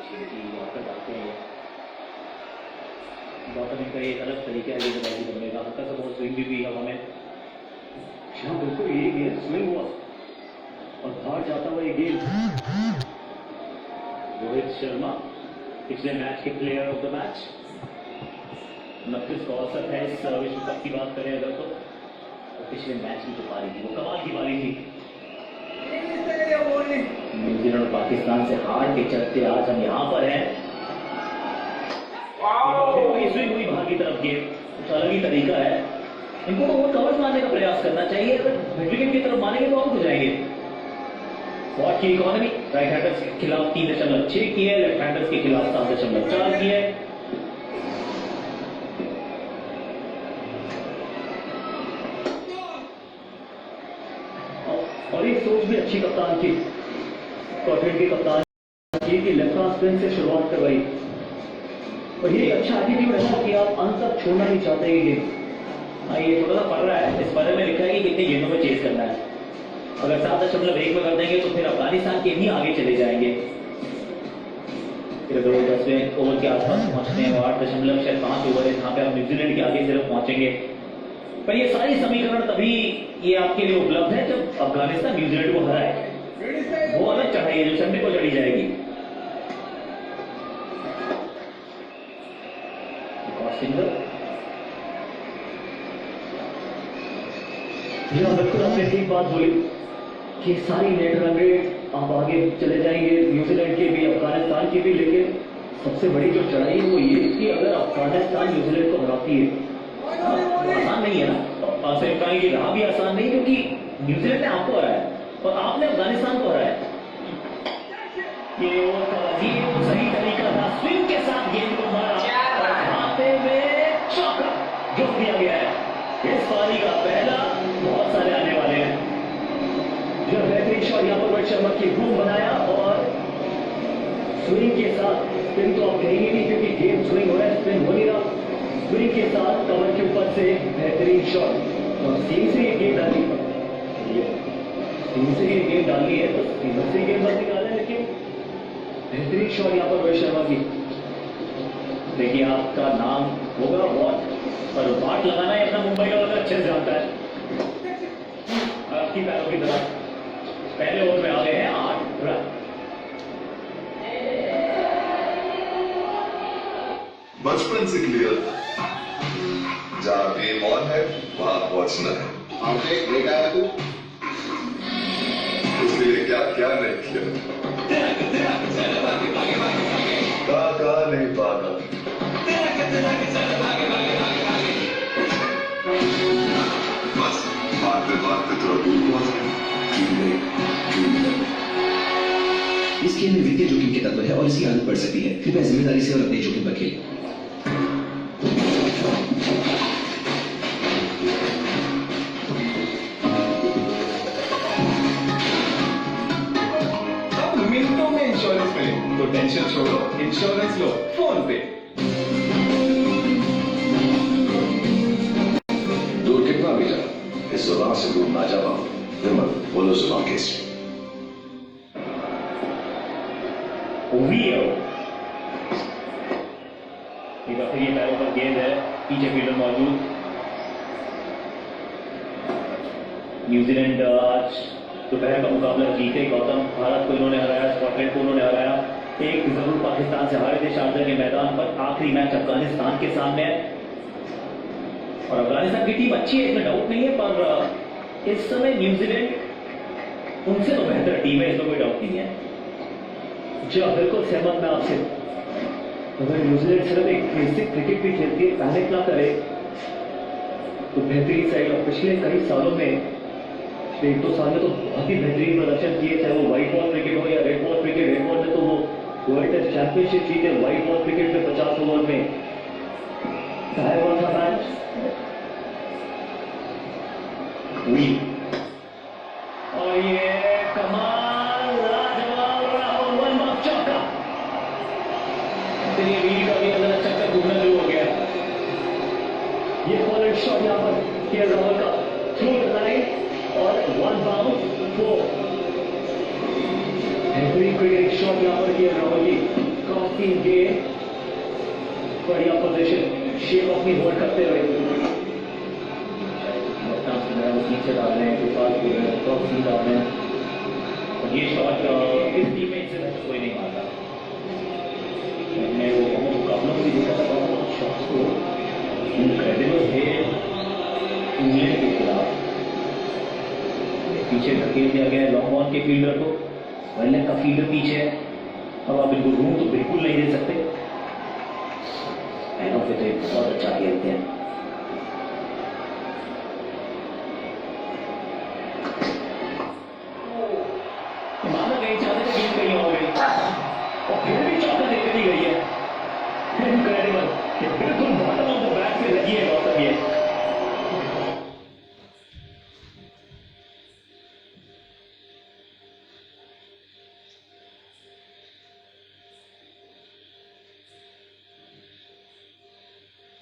कि वापस आते हैं गौतम इनका एक अलग तरीका है गेंदबाजी करने का, हल्का सा बहुत स्विंग भी हवा में। हाँ बिल्कुल ये गेंद स्विंग हुआ और बाहर जाता हुआ ये गेंद। रोहित शर्मा पिछले मैच के प्लेयर ऑफ द मैच, 29 का औसत है इस विश्व कप की बात करें अगर तो पिछले मैच की जो पारी थी वो कमाल की पारी थी। न्यूजीलैंड और पाकिस्तान से हार के चलते आज हम यहाँ पर हैं। स्विंग हुई बाहर की तरफ गेंद, कुछ अलग ही तरीका है। इनको तो वो कवर्स मारने का प्रयास करना चाहिए, अगर विकेट की तरफ मारेंगे तो आउट हो जाएंगे। वॉट की इकोनॉमी राइट हैंडर्स के खिलाफ 3.6 की है, लेफ्ट हैंडर्स के खिलाफ 7.4 की है। और ये सोच भी अच्छी कप्तान की, स्कॉटलैंड के कप्तान की, कि लेफ्ट आर्म स्पिन से शुरुआत करवाई। और ये अच्छा एटीट्यूड है कि आप अंत तक छोड़ना नहीं चाहते ये गेम। हाँ, ये थोड़ा सा पढ़ रहा है, इस पढ़े में लिखा है कि कितनी गेंदों में चेज करना है। अगर 7.1 में कर देंगे तो फिर अफगानिस्तान के भी आगे चले जाएंगे। फिर अगर वो 10वें ओवर के आसपास पहुंचते हैं, 8.5 ओवर है जहाँ पे आप न्यूजीलैंड के आगे सिर्फ पहुंचेंगे। पर ये सारी समीकरण तभी ये आपके लिए उपलब्ध है जब अफगानिस्तान न्यूजीलैंड को हराए। वो अलग चढ़ाई है जो संडे को चढ़ी जाएगी। बिल्कुल आपने ठीक बात बोली कि सारी नेट रन रेट आप आगे चले जाएंगे, न्यूजीलैंड के भी अफगानिस्तान की भी। लेकिन सबसे बड़ी जो चढ़ाई है वो ये कि अगर अफगानिस्तान न्यूजीलैंड को हराती है, आसान नहीं है ना, सेमीफाइनल की राह भी आसान नहीं, क्योंकि न्यूजीलैंड ने आपको हराया और आपने अफगानिस्तान को हराया। ये वो सही तरीका था, स्विंग के साथ गेंद को मारा और खाते में चौका जोड़ दिया गया है। इस पारी का पहला, बहुत सारे आने वाले हैं। जो बेहतरीन शॉट यहाँ पर रोहित शर्मा की बूम बनाया और स्विंग के साथ, स्पिन तो आप कहेंगे नहीं क्योंकि गेम स्विंग हो रहा है, स्पिन हो नहीं रहा, स्विंग के साथ कवर के ऊपर से बेहतरीन शॉट। और सीम से ये गेम डाली, सीम से ये गेम डालनी है तो सीम से गेम बस निकाला है। लेकिन बेहतरीन शॉट यहाँ पर रोहित शर्मा की। देखिए आपका नाम होगा वॉट, पर वाट लगाना है अपना मुंबई का वाला अच्छे से जानता है। आपकी पैरों की तरफ पहले ओवर में आ गए हैं 8 रन। बचपन से क्लियर था, जहाँ गेम ऑन है वहां पहुंचना है। आपने देखा है तू उसके लिए क्या क्या नहीं किया, कहा नहीं पाता। बस बात पे थोड़ा दूर पहुंच गए। इस खेल में वित्तीय जोखिम के तत्व है और इसकी आदत बढ़ सकती है। कृपया जिम्मेदारी से और अपने जोखिम पर खेलें। अब मिनटों में इंश्योरेंस मिले तो टेंशन छोड़ो, इंश्योरेंस लो फोन पे। दूर कितना भी जा, इस जुबान से दूर ना जा पाओ। हिम्मत बोलो जुबान केसरी। ये पैरों पर गेंद है, पीछे फील्डर मौजूद। न्यूजीलैंड आज दोपहर का मुकाबला जीते, गौतम भारत को इन्होंने हराया, स्कॉटलैंड को उन्होंने हराया। एक जरूर पाकिस्तान से हारे थे शारजा के मैदान पर। आखिरी मैच अफगानिस्तान के सामने है और अफगानिस्तान की टीम अच्छी है, इसमें डाउट नहीं है, पर इस समय न्यूजीलैंड उनसे तो बेहतर टीम है, इसमें कोई डाउट नहीं है। जी बिल्कुल सहमत मैं आपसे। अगर न्यूजीलैंड सिर्फ एक बेसिक क्रिकेट भी खेलती है, पैनिक ना करे तो बेहतरीन साइड। और पिछले कई सालों में, 1-2 साल में तो बहुत ही बेहतरीन प्रदर्शन किए, चाहे वो व्हाइट बॉल क्रिकेट हो या red ball cricket. Red ball में तो वो वर्ल्ड टेस्ट चैंपियनशिप जीते, व्हाइट बॉल क्रिकेट में 50 ओवर में टाई हुआ था मैच। और ये कमाल, लाजवाब राहुल वर्मा चौका। चलिए वीर का भी अगर चक्कर घूमना शुरू हो गया। ये बॉलर शॉट यहाँ पर के राहुल का थ्रू द लाइन और 1 बाउंस 4। बेहतरीन क्रिकेट शॉट यहाँ पर किया राहुल की। ऑफ द गेम, बढ़िया पोजीशन, शेप अपनी होल्ड करते हुए नीचे डाल रहे हैं, क्रॉस डाल रहे हैं। और ये शॉट इस टीम में इससे बेहतर कोई नहीं मारता। मैंने वो मुकाबलों में भी देखा था, शॉट्स को इनक्रेडिबल थे इंग्लैंड के खिलाफ। पीछे धकेल दिया गया लॉन्ग ऑन के फील्डर को, वर्ल्ड का फील्डर पीछे है। अब आप इनको रूम तो बिल्कुल नहीं दे सकते। बहुत अच्छा खेलते हैं। माना कहीं चाहते थे गेम कहीं हो गई और फिर भी चौका देकर ही गई है। इनक्रेडिबल, बिल्कुल बॉटम ऑफ द बैट से लगी है गौतम ये।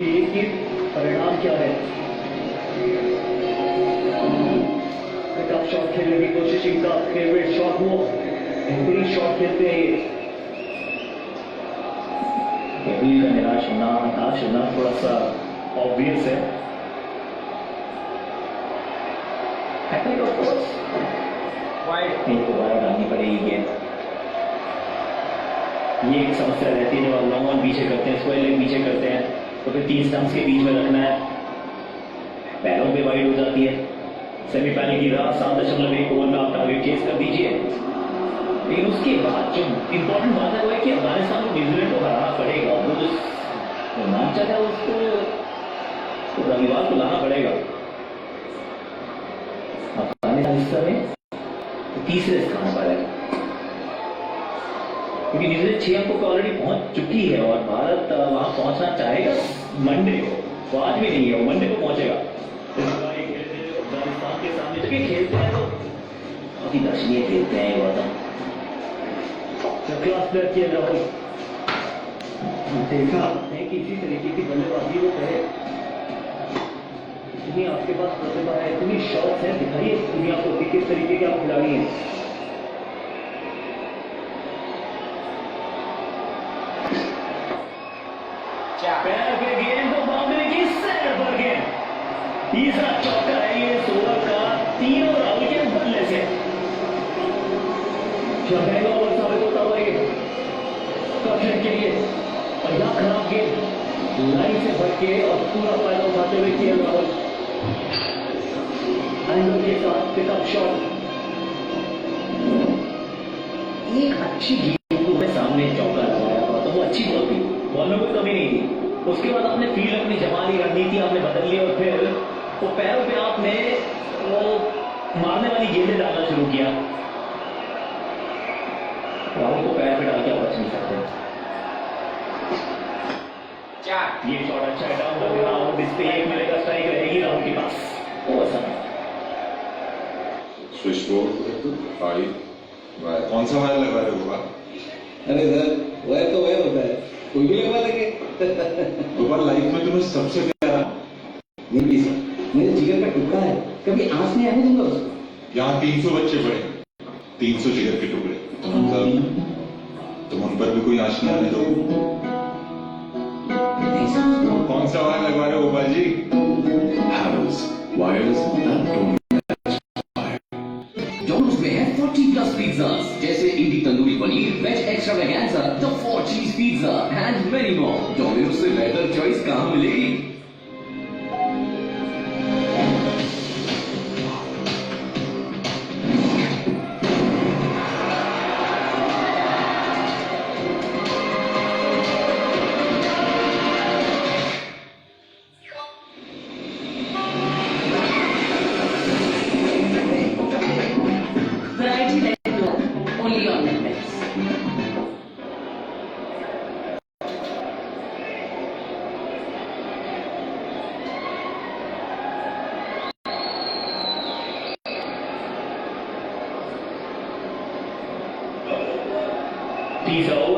एक ही परिणाम क्या है? टफ शॉट खेलने की कोशिश, इनका फेवरेट शॉट, वो बेहतरीन शॉट खेलते हैं ये। केविल का निराश होना, हताश होना थोड़ा सा ऑब्वियस है। हैट्रिक ऑफ कोर्स, वाइड नहीं तो वाइड आनी पड़ेगी गेंद। ये एक समस्या रहती है जब आप लॉन्ग ऑन पीछे करते हैं, स्क्वायर लेग पीछे करते हैं, तो फिर 3 स्टंप्स के बीच में रखना है, पैरों पे वाइड हो जाती है। सेमीफाइनल की राह 7.1 ओवर में आप टारगेट चेस कर दीजिए। लेकिन उसके बाद जो इंपॉर्टेंट बात है वो है कि अफगानिस्तान को न्यूजीलैंड को हराना पड़ेगा। वो जो रोमांचक है उसको रविवार को लाना पड़ेगा। अफगानिस्तान इस समय तीसरे स्थान पर है, क्योंकि न्यूजीलैंड 6 अंकों पर ऑलरेडी पहुंच चुकी है और भारत वहां पहुंचना चाहेगा मंडे को। वो आज भी नहीं है, वो मंडे को पहुंचेगा। अफगानिस्तान के सामने जब ये खेलते हैं तो काफी दर्शनीय खेलते हैं। गौतम क्लास प्लेयर किया राहुल, देखा है कि इसी तरीके की बल्लेबाजी वो करे। इतनी आपके पास प्रतिभा है, इतनी शॉट्स है, दिखाइए दुनिया को कि किस तरीके के आप खिलाड़ी हैं। पैर पे गेंद तो बाउंड्री की सैर पर गेंद। तीसरा चौका है ये इस ओवर का, तीनों राहुल के बल्ले से। क्या महंगा ओवर साबित होता हुआ ये स्कॉटलैंड के लिए। और यहाँ खराब गेंद लाइन से भर के और पूरा फायदा उठाते हुए किया राहुल एंगल के साथ पिकअप शॉट। एक अच्छी गेंद को सामने चौका लगाया था, तो वो अच्छी बॉल थी, बॉल में कोई कमी नहीं थी। उसके बाद आपने फील्ड अपनी जमा ली, रणनीति आपने बदल ली और फिर वो पैरों पे आपने वो मारने वाली गेंदें डालना शुरू किया। राहुल को पैर पे डाल के आप बच नहीं सकते। ये शॉट अच्छा है, डाउन द ग्राउंड, इस पे 1 मिलेगा, स्ट्राइक रहेगी राहुल के पास। वो समय स्विच बोर्ड 5 कौन सा वायर लगा रहे होगा? अरे सर वह तो वह होता है, कोई भी लगवा देंगे। गोपाल लाइफ में तुम्हें सबसे प्यारा नहीं भी सर, मेरे जिगर का टुकड़ा है, कभी आंख नहीं आने दूंगा उसको। यहाँ 300 बच्चे पड़े, 300 जिगर के टुकड़े, तुम उन पर भी कोई आंच नहीं आने दो। कौन सा वायर लगवा रहे हो Gopal ji? Havells wires that don't Domino's में है 40+ पिज्जाज जैसे Indi tandoori paneer, veg extravaganza, the 4 cheese pizza and many more. Domino's से बेहतर चॉइस कहां मिलेगी? Variety like no, only on Netflix.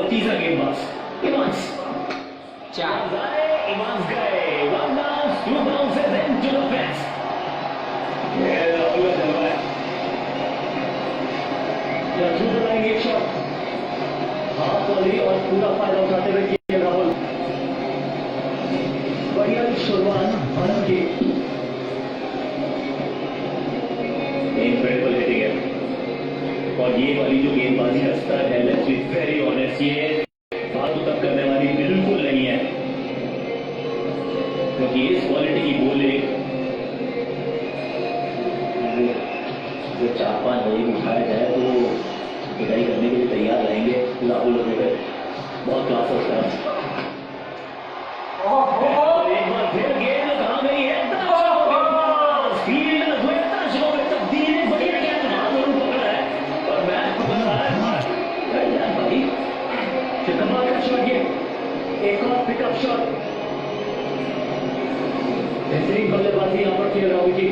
तीसरा गेम बस इवांस इवांस गए, 1 bounce, 2 bounces into the fence। ये राहुल का जलवा है। या थ्रू द लाइन एक शॉट, हाथ कोहली और पूरा फायदा उठाते हुए के राहुल। बढ़िया शुरुआत भारत की। इनक्रेडिबल हिटिंग है और ये वाली जो गेंदबाजी का स्तर है, लेट्स बी वेरी ऑनेस्ट, ये फालतू तक करने वाली बिल्कुल नहीं है, क्योंकि इस क्वालिटी की बॉलिंग जो 4-5 बजे भी उठाया जाए तो पिटाई करने के लिए तैयार रहेंगे राहुल और रोहित। बहुत क्लास है उसका। और एक बार फिर गेंद कहाँ गई है? फील्ड में दर्शकों में तब्दीली बढ़िया गेंद जरूर पकड़ा है और मैच पकड़ रहा है भाई। कमाल का शॉट, ये एक और पिकअप शॉट। बेहतरीन बल्लेबाजी यहाँ पर की राहुल की।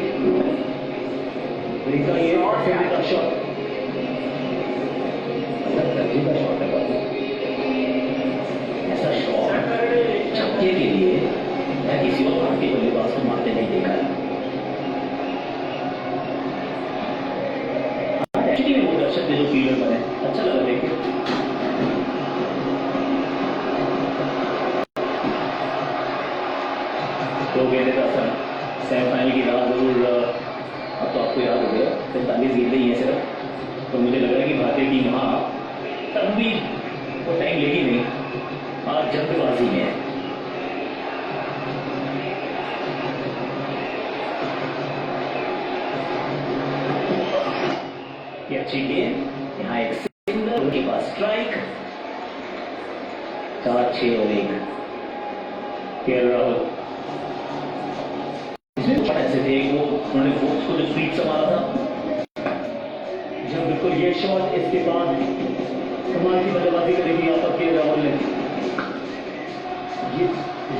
का ये और का शॉट, शॉट है बाबू। ऐसा शॉट छक्के के लिए मैं किसी और भारतीय बल्लेबाज को मारते नहीं देखा है। एक्चुअली वो दर्शक थे जो फील्डर बने, अच्छा लगा देख के। तो गेंदे का सर सेमीफाइनल की राह जरूर अब तो आपको याद हो गया, 45 गेंदें ही है सिर्फ। तो मुझे लग रहा है कि भारतीय टीम वहाँ तब भी वो टाइम लेगी नहीं, आज जल्दबाजी में है। ये अच्छी गेंद, यहाँ एक सिंगल, उनके पास स्ट्राइक। 4-6 और 1 केएल राहुल ऐसे थे वो, उन्होंने फोर्स को जो स्पीड से मारा था। जब बिल्कुल ये शॉट, इसके बाद कमाल की बल्लेबाजी करेगी यहाँ पर केएल राहुल ने।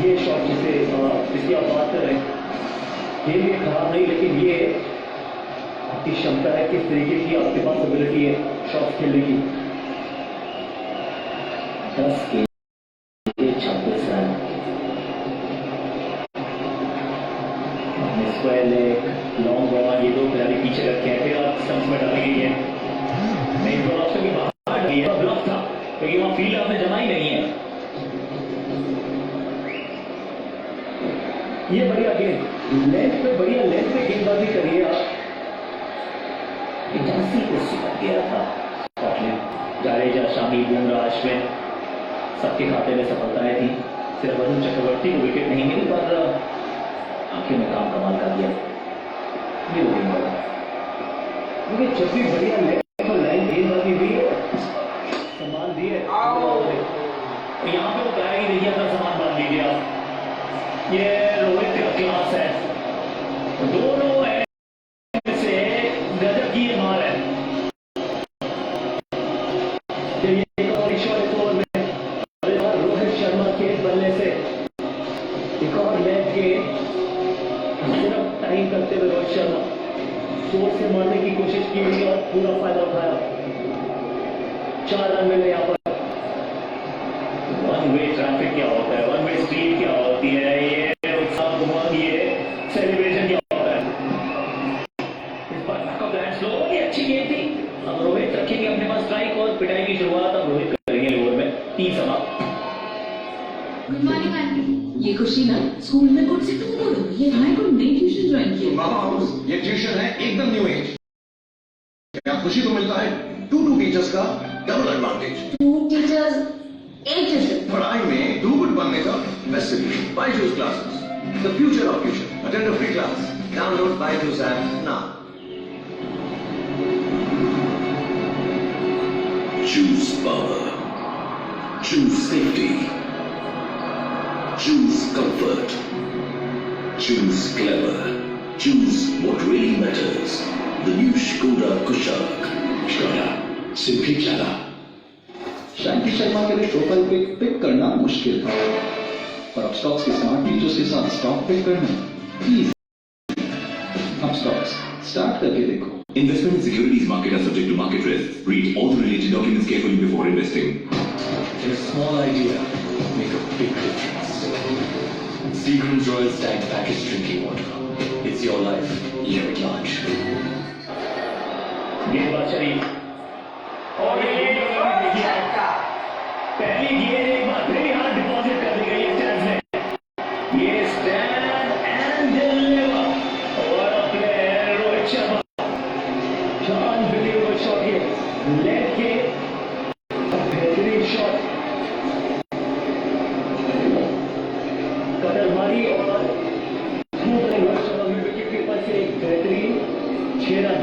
ये शॉट जिसकी आप बात कर रहे हैं, गेम ये खराब नहीं, लेकिन ये आपकी क्षमता है, किस तरीके की आपके पास एबिलिटी है शॉट खेलने की। 10 के 26 रन, लॉन्ग बॉल, ये 2 खिलाड़ी पीछे रखे हैं, फिर आप स्टंप्स में डाली गई है। नहीं तो ऑप्शन की बाहर डाली है, ब्लॉक था क्योंकि वहां फील्ड आपने जमा ही नहीं है। ये बढ़िया गेंद, लेंथ पे बढ़िया लेंथ पे गेंदबाजी करी है आप। 85 को सिमट गया था स्कॉटलैंड। जाडेजा, शामी, बुमराह, अश्विन सबके खाते में सफलताएं थी। सिर्फ वरुण चक्रवर्ती को विकेट नहीं मिली, पर आखिर में काम कमाल कर दिया। ये वो गेंद वाला, क्योंकि जब भी बढ़िया लेंथ पर लाइन गेंदबाजी हुई है, सामान दिए तो यहाँ पे वो कहा कि देखिए अपना सामान बांध लीजिए आप। ये रोहित का क्लास है, दोनों से गजब की ये मार है। एक और शॉट इस ओवर में, रोहित शर्मा के बल्ले से एक और लेग गेंद, सिर्फ टाइम करते हुए रोहित शर्मा जोर से मारने की कोशिश की हुई और पूरा फायदा उठाया। 4 रन मिले यहाँ पर। वन वे ट्रैफिक क्या होता है, वन वे स्ट्रीट क्या होती है, ये उत्साह उमंग, ये सेलिब्रेशन क्या होता है। इस बार बैकअप लैंड स्लो, ये अच्छी गेंद थी। अब रोहित रखेंगे अपने पास स्ट्राइक और पिटाई की शुरुआत अब रोहित करेंगे ओवर में। 3 समाप्त। Good morning aunty. ये खुशी ना स्कूल में कुछ से तुम बोलो, ये भाई को नई ट्यूशन ज्वाइन किया। मामा, ये ट्यूशन है एकदम न्यू एज। क्या खुशी को मिलता है 2 टीचर्स का डबल एडवांटेज। 2 teachers, 1 tuition. पढ़ाई में do good बनने का best solution, Byju's classes, the future of tuition. Attend a free class, download Byju's app now. Choose power. Choose safety. Choose comfort. Choose clever. Choose what really matters. The new Skoda Kushaq. Skoda. Simply clever. शांति शर्मा के लिए profile pic करना मुश्किल था, पर Upstox के smart features के साथ stock pick करना easy। अपस्टॉक्स स्टार्ट करके देखो। Investment in securities market are subject to market risk. Read all the related documents carefully before investing. Can a small idea make a big difference? Seagram's Royal Stag Packaged Drinking Water. It's your life. Live it large. गेंदबाज शरीफ और ये पहली गेंद एक बार फिर यहाँ deposit कर दी गई है स्टैंड में। ये stand and deliver. What a player Rohit Sharma. Unbelievable shot ये लेग के बेहतरीन शॉट। कदर मारी और रोहित शर्मा विकेट के ऊपर से एक बेहतरीन 6 रन।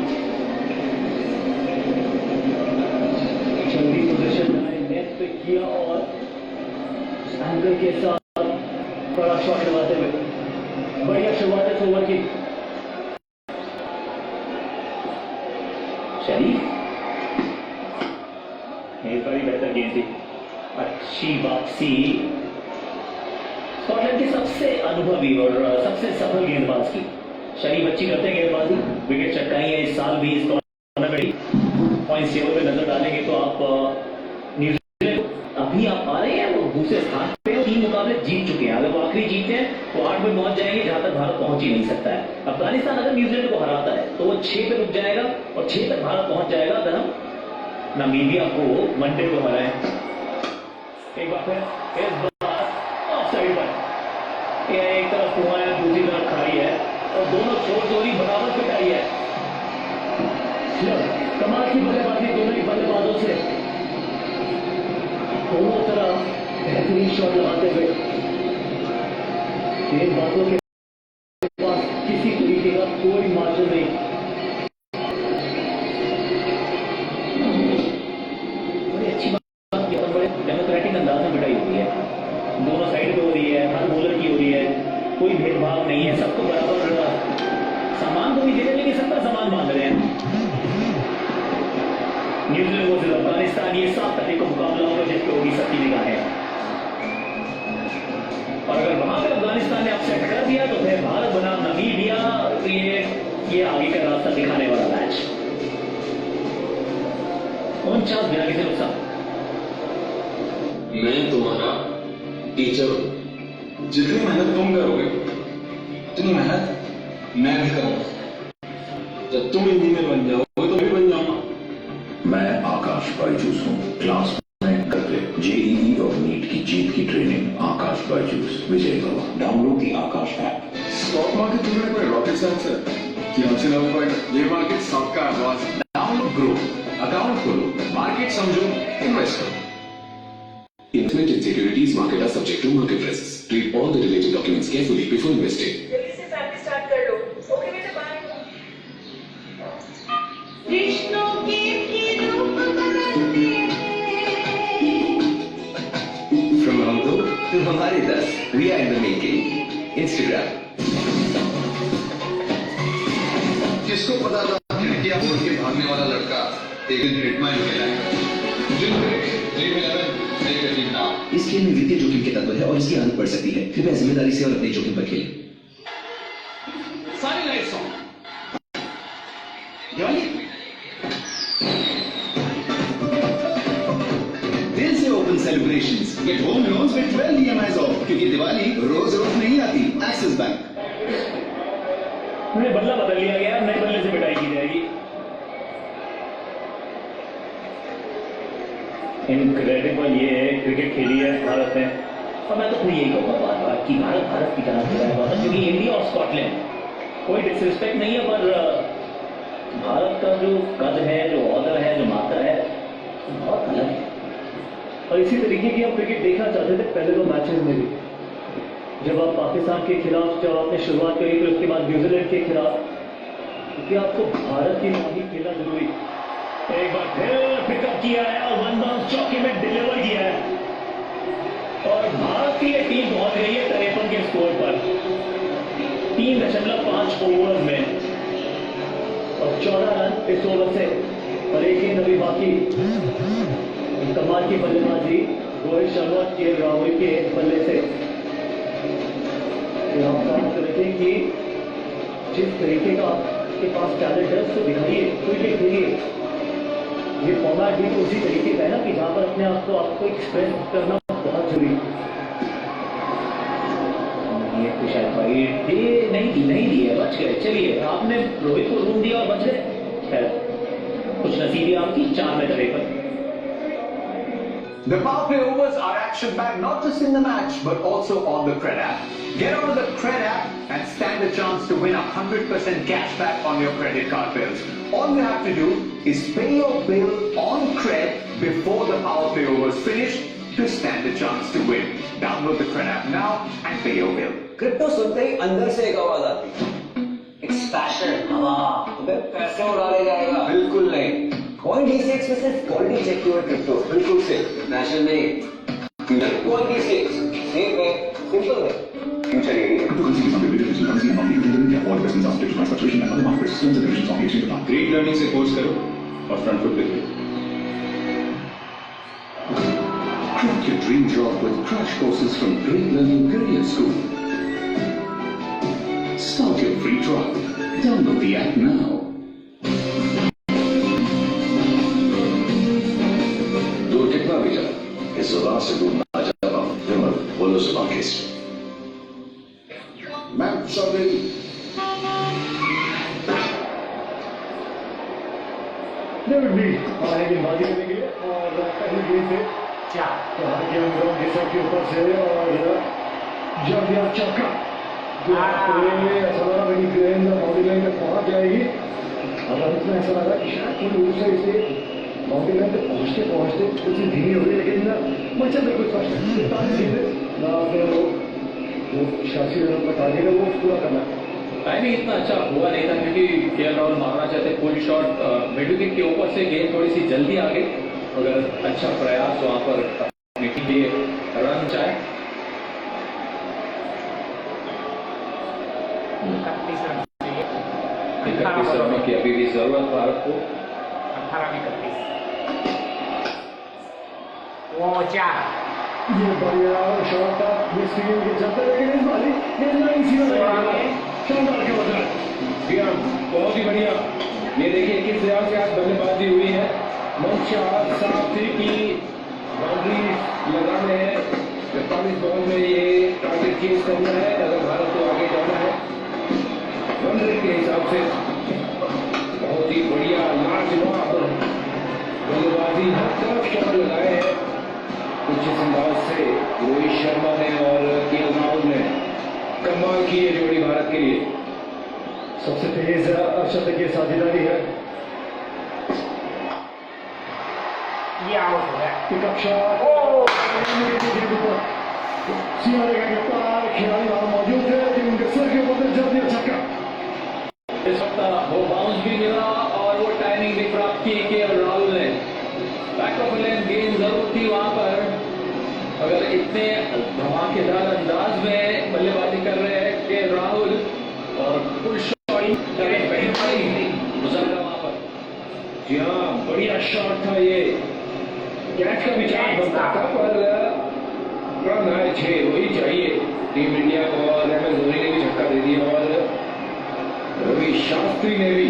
जल्दी पोजीशन नेट पे किया और एंगल के साथ बड़ा शॉट लगाते हुए बढ़िया शुरुआत है ओवर की। शरीफ एक बड़ी बेहतर गेंद थी, अच्छी वापसी। स्कॉटलैंड के सबसे अनुभवी और सबसे सफल गेंदबाज की शरीफ अच्छी करते हैं गेंदबाजी। विकेट चटकाई है इस साल भी इस टूर्नामेंट पॉइंट्स टेबल पे नजर डालेंगे तो आप न्यूजीलैंड अभी आप आ रहे हैं वो दूसरे स्थान पे 3 मुकाबले जीत चुके हैं। अगर वो आखिरी जीतते हैं तो 8 में पहुंच जाएंगे जहां तक भारत पहुंच ही नहीं सकता है। अफगानिस्तान अगर न्यूजीलैंड को हराता है तो वो 6 पे रुक जाएगा और 6 तक भारत पहुंच जाएगा अगर हम नामीबिया को वनडे को हराएं। एक बार फिर इस बार ऑफ साइड पर एक तरफ कुआं है दूसरी तरफ खाई है और दोनों छोर बराबर पिटाई है। कमाल की बल्लेबाजी दोनों ही बल्लेबाजों से, दोनों तरफ बेहतरीन शॉट लगाते हुए। गेंदबाजों के पास किसी तरीके का कोई मार्जिन नहीं। बड़ी अच्छी बात की बड़े डेमोक्रेटिक अंदाज में पिटाई हुई है। दोनों साइड पे हो रही है, हर बॉलर की हो रही है, कोई भेदभाव नहीं है, सबको बराबर सामान तो नहीं दे रहे लेकिन सबका सामान मांग रहे हैं। न्यूजीलैंड वर्सेस अफगानिस्तान ये 7 तारीख को मुकाबला होगा जिसपे होगी सबकी निगाहें। और अगर वहां पे अफगानिस्तान ने अपसेट कर दिया तो फिर भारत बनाम नामीबिया ये आगे का रास्ता दिखाने वाला मैच। 49 बिना किसी नुकसान। मैं तुम्हारा टीचर हूं। जितनी मेहनत तुम करोगे उतनी मेहनत मैं भी करूंगा। जब तुम इंजीनियर बन जाओगे तो मैं भी बन जाऊंगा। मैं आकाश बायजूस हूँ। क्लास में करते जेईई और नीट की जीत की ट्रेनिंग आकाश बायजूस विजय भवा। Download the Akash app. Stock market तुमने कोई रॉकेट साइंस है कि हमसे ना हो पाएगा। ये मार्केट सबका आवाज। डाउनलोड ग्रो अकाउंट खोलो मार्केट समझो इन्वेस्ट करो। Implemented securities market are subject to market risks. Read all the related documents carefully before investing. जल्दी से फैमिली स्टार्ट कर लो। ओके बेटा बाय। रिश्तों के रूप बदलते From Ramdo to हमारे 10, we are in the making. Instagram. किसको पता था खिड़कियां फोड़ के भागने वाला लड़का एक दिन हिटमैन कहलाएगा। इस खेल में वित्तीय जोखिम के तत्व है और इसकी आदत पड़ सकती है। कृपया जिम्मेदारी से और अपने जोखिम पर खेलें। सारी लाइट्स ऑन। दिल से open celebrations. Get home loans with 12 EMIs of, क्योंकि दिवाली रोज रोज नहीं आती। Axis bank. बल्ला बदल लिया गया, नए बल्ले से पिटाई की जाएगी। इनक्रेडिबल ये क्रिकेट खेली है भारत ने। और मैं तो फिर यही कहूँगा बार बार कि भारत की तरह खेला है गौतम, क्योंकि इंडिया और स्कॉटलैंड कोई डिसरिस्पेक्ट नहीं है पर भारत का जो कद है, जो ऑर्डर है, जो मात्रा है बहुत अलग है। और इसी तरीके की हम क्रिकेट देखना चाहते थे पहले 2 मैचेस में भी। जब आप पाकिस्तान के खिलाफ जब आपने शुरुआत करी फिर उसके बाद न्यूजीलैंड के खिलाफ, क्योंकि आपको भारत की माही खेलना जरूरी। एक बार फिर पिकअप किया है और 1 बाउंस चौके में डिलीवर किया है और भारत की ये टीम पहुंच गई है 53 के स्कोर पर 3.5 ओवर में और 14 रन इस ओवर से और एक गेंद अभी बाकी। कमाल की बल्लेबाजी रोहित शर्मा के राहुल के बल्ले से। आप बात करते हैं कि जिस तरीके का आपके पास टैलेंट है उसको दिखाइए, क्रिकेट खेलिए। ये फॉर्मेट भी उसी तरीके का है ना कि जहां पर अपने आप को आपको एक्सप्रेस करना बहुत जरूरी है। ये तो शायद भाई ये नहीं दिए, बच गए। चलिए आपने रोहित को रूम दिया और बच गए। खैर कुछ नसीबी आपकी 4 में 53। The power play overs are action-packed not just in the match but also on the Cred app. Get onto the Cred app and stand a chance to win 100% cash back on your credit card bills. All you have to do is pay your bill on Cred before the power play overs finish to stand a chance to win. Download the Cred app now and pay your bill. Crypto सुनते ही अंदर से एक आवाज आती, it's passion, हवा, उधर पैसे उड़ा ले जाएगा। बिल्कुल नहीं, Coin-D6 में सिर्फ क्वालिटी चेक किए हुए क्रिप्टो, बिल्कुल सेफ, पैशन नहीं, Coin-D6 सेफ है, सिंपल है, फ्यूचर यही है। Cryptocurrency is not a digital currency and not legal tender. All investments are subject to price fluctuation and other market risks. Terms and conditions of the exchange apply. Great learning से course करो और front foot देखो। Crack your dream job with crash courses from Great Learning Career School. Start your free trial. Download the app now. दूर कितना भी जा, इस जुबान से दूर ना जा पाओ। हिम्मत, बोलो जुबान केस। Ma'am, sorry. डेविड भी आएंगे बाजी करने के लिए और पहले गेंद से क्या गेंद गेंद के ऊपर से और जब यह चौका ऐसा लगा मेरी गेंद बाउंड्री लाइन तक पहुंच जाएगी और अंत में ऐसा लगा कि शायद कोई दूर से इसे बाउंड्री लाइन तक पहुंचते पहुंचते कुछ धीमी हो गई, लेकिन बच्चा बिल्कुल स्पष्ट आपने वो 86 रनों का टारगेट है वो पूरा करना। टाइमिंग इतना अच्छा हुआ नहीं था क्योंकि केएल राहुल मारना चाहते फुल शॉट मिड विकेट के ऊपर से गेंद थोड़ी सी जल्दी आ गई, अगर अच्छा प्रयास वहां पर अपने के लिए रन चाहे। 31 रनों की अभी भी जरूरत भारत को। 18 ये बढ़िया शॉट था, ये स्टील के चलते लेकिन इस बारी ये लाइन सीधा लगा शानदार के बदला। जी हाँ, बहुत ही बढ़िया। ये देखिए किस तरह से आज बल्लेबाजी हुई है। मंशा साफ थी कि बाउंड्री लगाने हैं, 45 बॉल में ये टारगेट चेंज करना है अगर भारत को आगे जाना है रन रेट के हिसाब से। बहुत ही बढ़िया लाजवाब बल्लेबाजी, हर तरफ शॉट लगाए हैं कुछ इस अंदाज से रोहित शर्मा ने और केएल राहुल ने। कमाल की ये जोड़ी भारत के लिए। सबसे तेज अर्शद की साझेदारी है, ये आउट हो गया। पिकअप शॉट सीमा रेखा के पार खिलाड़ी वहां मौजूद थे लेकिन उनके सर के ऊपर जल्दी छक्का। इस वक्त वो बाउंस भी मिला और वो टाइमिंग भी प्राप्त की केएल राहुल ने। बैक ऑफ लेन गेंद जरूर थी वहां पर, अगर इतने धमाकेदार अंदाज में बल्लेबाजी कर रहे हैं केएल राहुल और फुल शॉट गुजर वहां पर। जी हाँ, बढ़िया शॉट था ये, कैच का भी चांस बनता था पर रन आए 6 वही चाहिए टीम इंडिया को और एम एस धोनी ने भी छक्का दे दिया और रवि शास्त्री ने भी,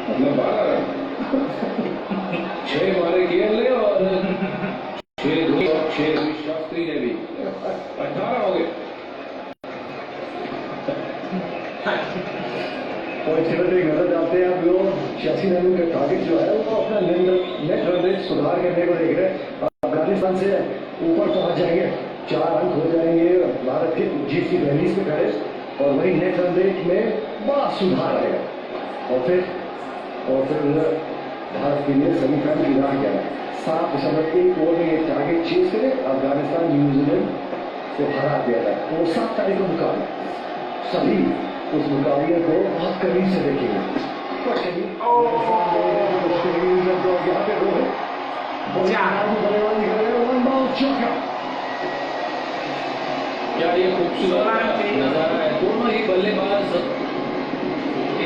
मतलब 12 रन 6 मारे केएल ने और 6 धोनी और 6 रवि शास्त्री ने भी 18 हो गए। पॉइंट टेबल पे एक नजर डालते हैं आप लोग। 86 रनों का टारगेट जो है वो अपना नेट रन रेट सुधार करने को देख रहे हैं। अफगानिस्तान से ऊपर पहुंच जाएंगे, 4 अंक हो जाएंगे भारत के जीसी वैलीज में खड़े और वही नेट रन रेट में बड़ा सुधार आएगा और फिर भारत के लिए सेमीफाइनल की राह क्या है। 7.1 ओवर में ये टारगेट चेज करे, अफगानिस्तान न्यूजीलैंड को हरा दिया जाए। वो 7 तारीख को मुकाबला, सभी उस मुकाबले को बहुत करीब से देखेंगे। यहाँ पे बल्लेबाजी कर रहे हैं, वन बाउंस चौका। क्या ये खूबसूरत नजारा है, दोनों ही बल्लेबाज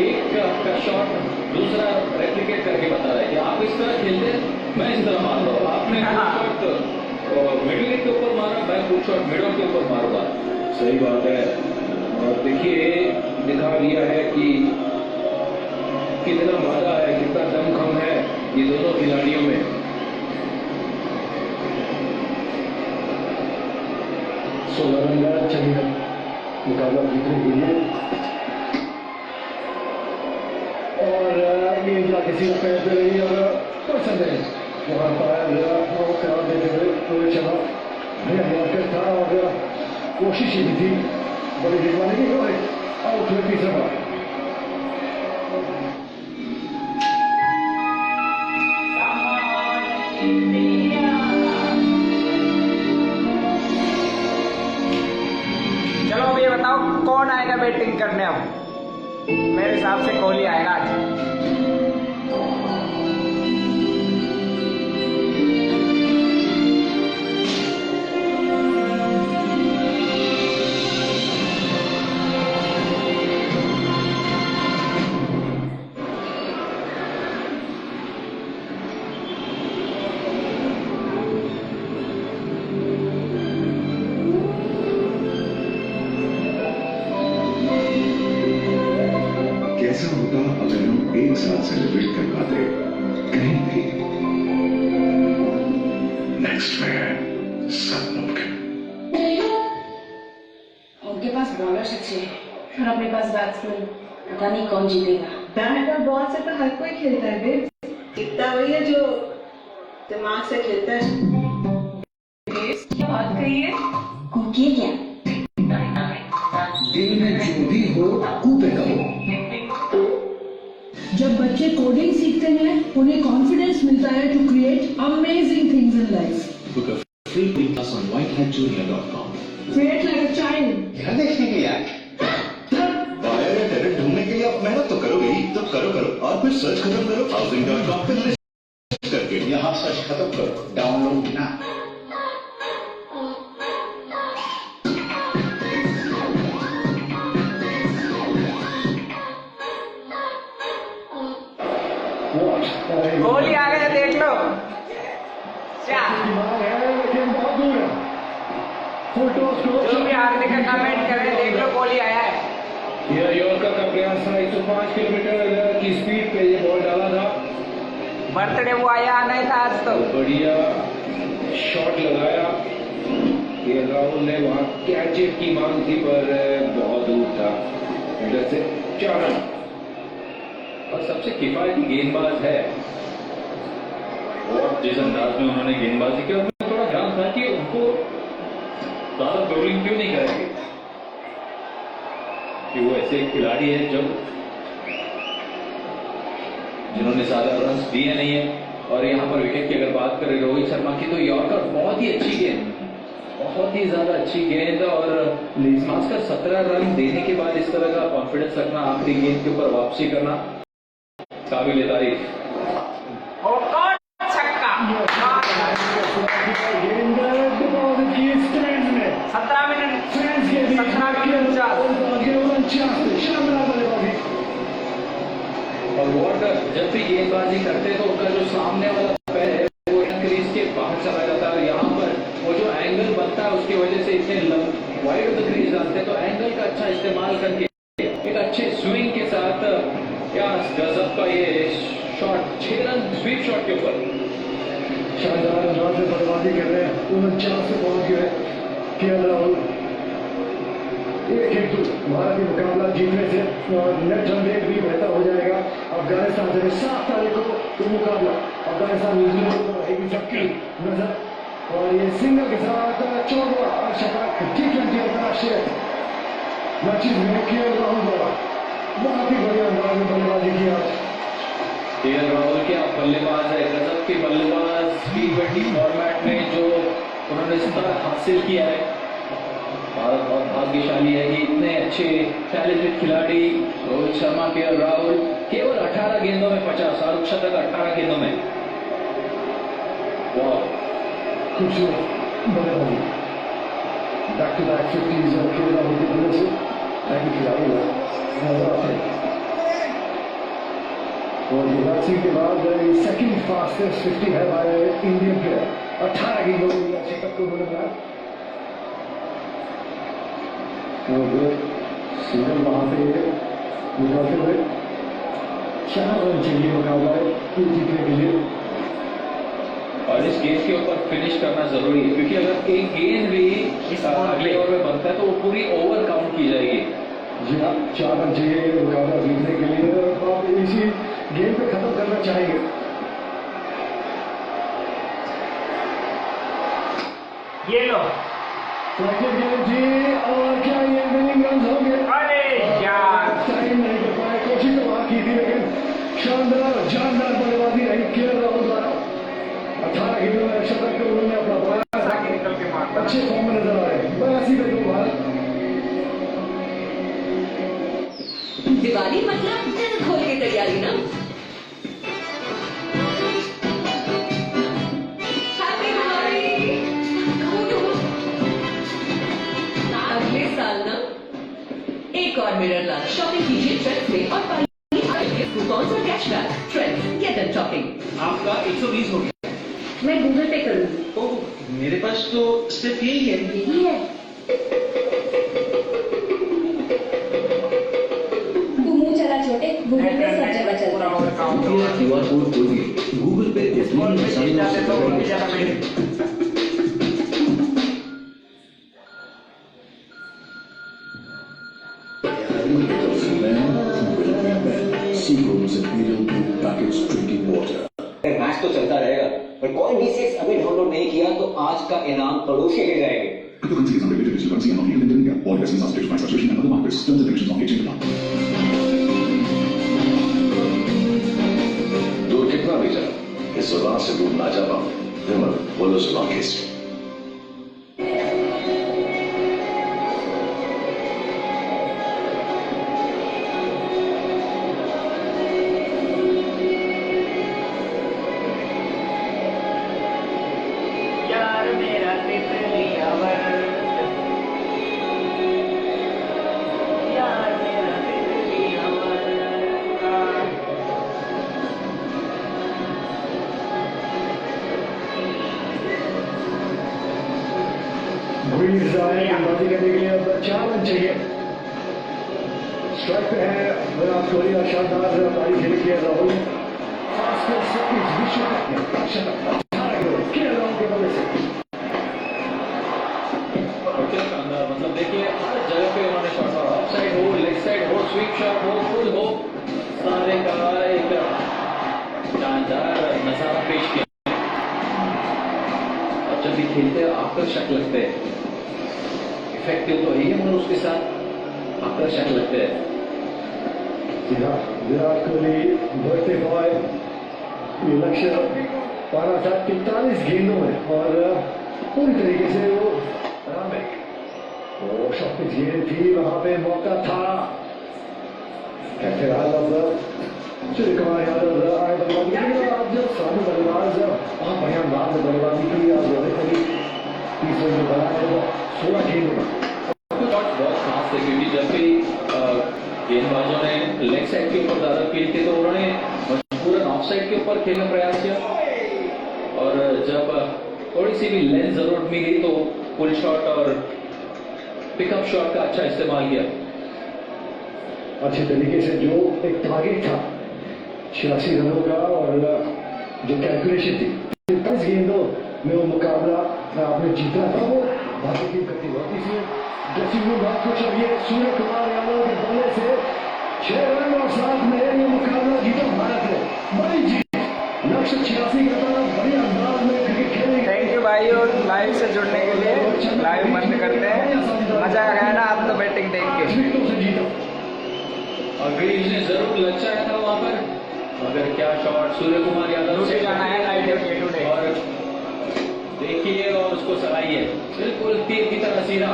एक का शॉट दूसरा रेप्लिकेट करके बता रहा है कि आप इस तरह खेलते हैं, मैं इस तरह मार रहा हूँ। आपने शॉट मिडिल के ऊपर मारा, मैं फुल शॉट मिडल के ऊपर मारूंगा। सही बात है और देखिए दिखा दिया है कि कितना मजा है, कितना दमखम है ये दोनों खिलाड़ियों में। चलिए मुकाबला जीतने के लिए और ये जाके सीधा पैर पे रही और पसंद है वहाँ पर वो करार देते हुए रोहित शर्मा भैया यॉर्कर था और कोशिश ही थी बड़ी दिखवाने की। रोहित आउट हुए तीसरा बॉल। चलो अब ये बताओ कौन आएगा बैटिंग करने? अब मेरे हिसाब से कोहली आएगा आज। कैसा होगा अगर हम एक साथ सेलिब्रेट कर पाते कहीं भी? नेक्स्ट में सब मुमकिन। उनके पास बॉलर्स अच्छे हैं और अपने पास बैट्समैन, पता नहीं कौन जीतेगा। बैट और बॉल से तो हर कोई खेलता है बेब, जीतता वही है जो दिमाग से खेलता है। क्या बात कही है? कुकी क्या? दिल में जो भी हो कूपे कहो। जब बच्चे कोडिंग सीखते हैं उन्हें कॉन्फिडेंस मिलता है to create amazing things in life. Book a free class on whitehatjunior.com. Create like a child. क्या देखने के यार? बायर या टेरेंट ढूंढने के लिए आप मेहनत तो करोगे ही, तो करो और फिर सर्च खत्म करो housing.com पे लिस्ट करके। यहाँ सर्च खत्म करो, डाउनलोड ना। कोहली आ गया, देख लो। जो भी आखिरी का कमेंट करे, देख लो कोहली आया है। यह यॉर्कर का प्रयास था। 105 किलोमीटर की स्पीड पे ये बॉल डाला था। बर्थडे वो आया नहीं था आज तो। बढ़िया शॉट लगाया। के राहुल ने वहां कैचेट की मांग थी पर बहुत दूर था। इधर से 4 रन और सबसे किफायती गेंदबाज है। और जिस अंदाज में उन्होंने गेंदबाजी की, उनमें थोड़ा ध्यान था कि उनको ज्यादा बॉलिंग क्यों नहीं करेंगे, कि वो ऐसे एक खिलाड़ी है जिन्होंने ज्यादा रन दिए नहीं है। और यहाँ पर विकेट की अगर बात करें रोहित शर्मा की, तो यॉर्कर बहुत ही अच्छी गेंद, बहुत ही ज्यादा अच्छी गेंद। और खासकर 17 रन देने के बाद इस तरह का कॉन्फिडेंस रखना, आखिरी गेंद के ऊपर वापसी करना, काबिल तारीफ। और कौन छक्का? 17 मिनट 49। और वार्नर जब भी गेंदबाजी करते हैं तो उनका जो सामने वाला पैर है वो क्रीज के बाहर चला जाता है। और यहाँ पर वो जो एंगल बनता है उसकी वजह से इतने वाइड ऑफ द क्रीज डालते हैं, तो एंगल का अच्छा इस्तेमाल करके एक अच्छे स्विंग के साथ क्या गजब का ये शॉट, 6 रन स्वीप शॉट के ऊपर। शानदार अंदाज से बल्लेबाजी कर रहे हैं। 49 से पहुंच गए के राहुल। 1-1 भारत का मुकाबला जीतने से और नेट रन रेट भी बेहतर हो जाएगा। अफगानिस्तान से 7 तारीख को मुकाबला अफगानिस्तान न्यूजीलैंड को रहेगी सबकी नजर। और ये सिंगल के साथ 14वां शतक T20 अंतर्राष्ट्रीय मैचेस में के राहुल द्वारा बहुत ही बढ़िया अंदाज में बल्लेबाजी की आज। राहुल क्या बल्लेबाज है, गजब के बल्लेबाज। T20 फॉर्मेट में जो उन्होंने स्तर हासिल किया है, भारत बहुत भाग्यशाली है कि इतने अच्छे टैलेंटेड खिलाड़ी रोहित शर्मा के और राहुल केवल 18 गेंदों में 50, शाहरुख शतक 18 गेंदों में। वाह, खूबसूरत बल्लेबाजी। बैक टू बैक 50s और के राहुल की वजह से ऐसे खिलाड़ी नजर आते हैं। और युवराज सिंह के बाद सेकंड फास्टेस्ट 50 है बाय इंडियन प्लेयर। 18 गेंदों में शतक को उन्होंने बनाया। सिंगल वहां से निकालते हुए 4 रन चाहिए मुकाबला जीतने के लिए। और इस गेंद के ऊपर फिनिश करना जरूरी है, क्योंकि अगर एक गेंद भी अगले ओवर में बनता है तो वो पूरी ओवर काउंट की जाएगी। जी हाँ, 4 रन चाहिए मुकाबला जीतने के लिए। आप इसी गेम पे खत्म करना चाहेंगे। ये लो। सेकंड गारंटी और क्या ये विनिंग रन होंगे? अरे यार टाइम नहीं कर पाए, कोशिश तो वहाँ की थी लेकिन शानदार जानदार बल्लेबाजी रही केएल राहुल द्वारा। 18 गेंदों में शतक को उन्होंने अपना बनाया, निकल के मारता। अच्छे फॉर्म में नजर आ रहे हैं। 82 पे 2 भारत। दिवाली मतलब दिल खोल के तैयारी ना। हैप्पी दिवाली। अगले साल ना एक और मिरर लाना। शॉपिंग कीजिए ट्रेंड्स में और पाइए कूपन्स और cashback. Trends get them shopping. आपका 120 हो गया। मैं गूगल पे करूंगी। ओह मेरे पास तो सिर्फ यही है। यही है। तू मुंह चला छोटे, गूगल पे सब जगह चलता है। ये क्यूआर कोड खोल दिए गूगल पे मैच तो चलता रहेगा, पर कॉइन D6 अभी डाउनलोड नहीं किया तो आज का इनाम पड़ोसी के जाएंगे। Cryptocurrency is unregulated digital currency and not legal in India. All investments are subject to price fluctuation and other markets. Terms and conditions of the exchange apply. दूर कितना भी जा, इस जुबान से दूर ना जा पाओ। हिम्मत बोलो जुबान केस। यार मेरा तितलिया वर्द, यार मेरा तितलिया वर्द। ग्रीन्स आए गेंदबाजी करने के लिए अब 4 रन चाहिए। स्ट्राइक पे है विराट कोहली का शानदार पारी खेल किया राहुल। खासकर से इस विश्व कप में शतक 18 गेंद केएल राहुल के बल्ले से। और क्या शानदार, मतलब देखिए हर जगह पे उन्होंने शॉट मारा। ऑफ साइड हो, लेग साइड हो, स्वीप शॉट हो, फुल हो, सारे का एक शानदार नजारा पेश किया। और जब भी खेलते हैं आकर्षक लगते हैं। इफेक्टिव तो है ही मगर उसके साथ आकर्षक लगते हैं। सीधा विराट कोहली बढ़ते बॉय, ये लक्ष्य पाना था 43 गेंदों में और पूरी तरीके से वो आराम है। वो शॉर्ट गेंद थी, वहां पे मौका था। कैसे रहा सूर्य कुमार यादव आए बल्लेबाजी के लिए। आप जब सामने बल्लेबाज बहुत बढ़िया अंदाज में बल्लेबाजी की आप करीब 30 रन बनाए तो 16 गेंद में बहुत खास थे क्योंकि जब भी गेंदबाजों ने लेग साइड के ऊपर ज्यादा फील्ड किए तो उन्होंने मजबूरन ऑफ साइड के ऊपर खेलने का प्रयास किया। और जब थोड़ी सी भी लेंथ जरूरत मिली तो पुल शॉट और पिकअप शॉट का अच्छा इस्तेमाल किया। अच्छे तरीके से जो एक टारगेट था 86 रनों का और जो कैलकुलेशन थी 23 गेंदों में वो मुकाबला आपने जीता था, वो भारतीय टीम करती होती थी। ड्रेसिंग रूम बहुत खुश है। ये सूर्य कुमार यादव के बल्ले से 6 रन और 7 में ये मुकाबला जीता भारत ने। बड़ी जीत, लक्ष्य 86 का था। बड़ी अंदाज में क्रिकेट खेलेंगे। थैंक यू भाइयों लाइव से जुड़ने के लिए। लाइव बंद करते हैं, मजा आ गया ना आप तो बैटिंग देख के। से जीता और ग्रीज ने जरूर लचाया था वहां पर, मगर क्या शॉट सूर्य कुमार यादव से जाना है लाइव टुडे। और देखिए और उसको सराहिए, बिल्कुल तीर की तरह सीधा।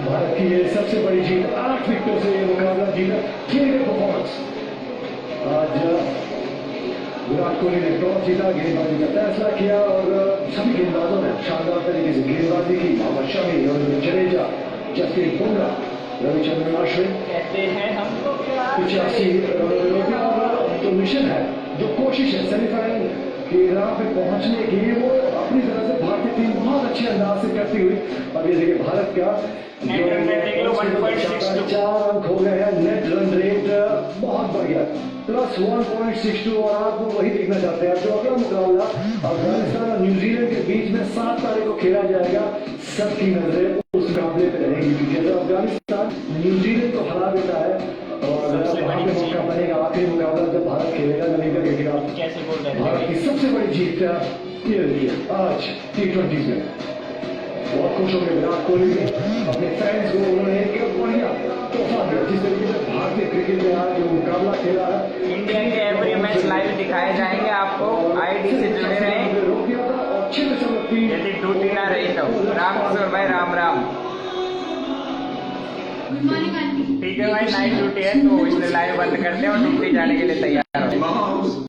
भारत की ये सबसे बड़ी जीत, 8 विकेटों से ये मुकाबला जीता। किए गए परफॉर्मेंस आज विराट कोहली ने टॉस जीता, गेंदबाजी का फैसला किया और सभी गेंदबाजों ने शानदार तरीके से गेंदबाजी की। मोहम्मद शमी, रविंद्र जडेजा, जसप्रीत बुमराह, रविचंद्रन अश्विन कहते हैं हमको 85 रनों और जो मिशन है, जो कोशिश है सेमीफाइनल के राह पे पहुंचने की, वो अपनी तरह से भारतीय टीम बहुत अच्छे अंदाज से करती हुई। अब ये देखिए भारत का जो 4 अंक हो गए हैं। नेट रन रेट बहुत बढ़िया प्लस 1.62 और आप वही देखना चाहते हैं। जो अगला मुकाबला अफगानिस्तान और न्यूजीलैंड के बीच में 7 तारीख को खेला जाएगा, सबकी नजरें उस मुकाबले पर रहेंगी क्योंकि अगर अफगानिस्तान न्यूजीलैंड को हरा देता है और वहां पे मौका बनेगा आखिरी मुकाबला जब भारत खेलेगा नमीबिया के खिलाफ। कैसे बोल रहे हैं भारत की सबसे बड़ी जीत ये देखिए आज T20 में। बहुत खुश हो गए विराट कोहली अपने फैंस को उन्होंने एक बढ़िया तोहफा दिया जिस तरीके से भारतीय क्रिकेट में आज जो मुकाबला खेला है इंडिया के एवरी मैच लाइव दिखाए जाएंगे आपको। आईडी से जुड़े रहें। रोक दिया था और 6.3 यदि टूटी ना रही तो राम किशोर भाई राम राम। ठीक है भाई, नाइट ड्यूटी है तो इसलिए लाइव बंद करते हैं और ड्यूटी जाने के लिए तैयार हो।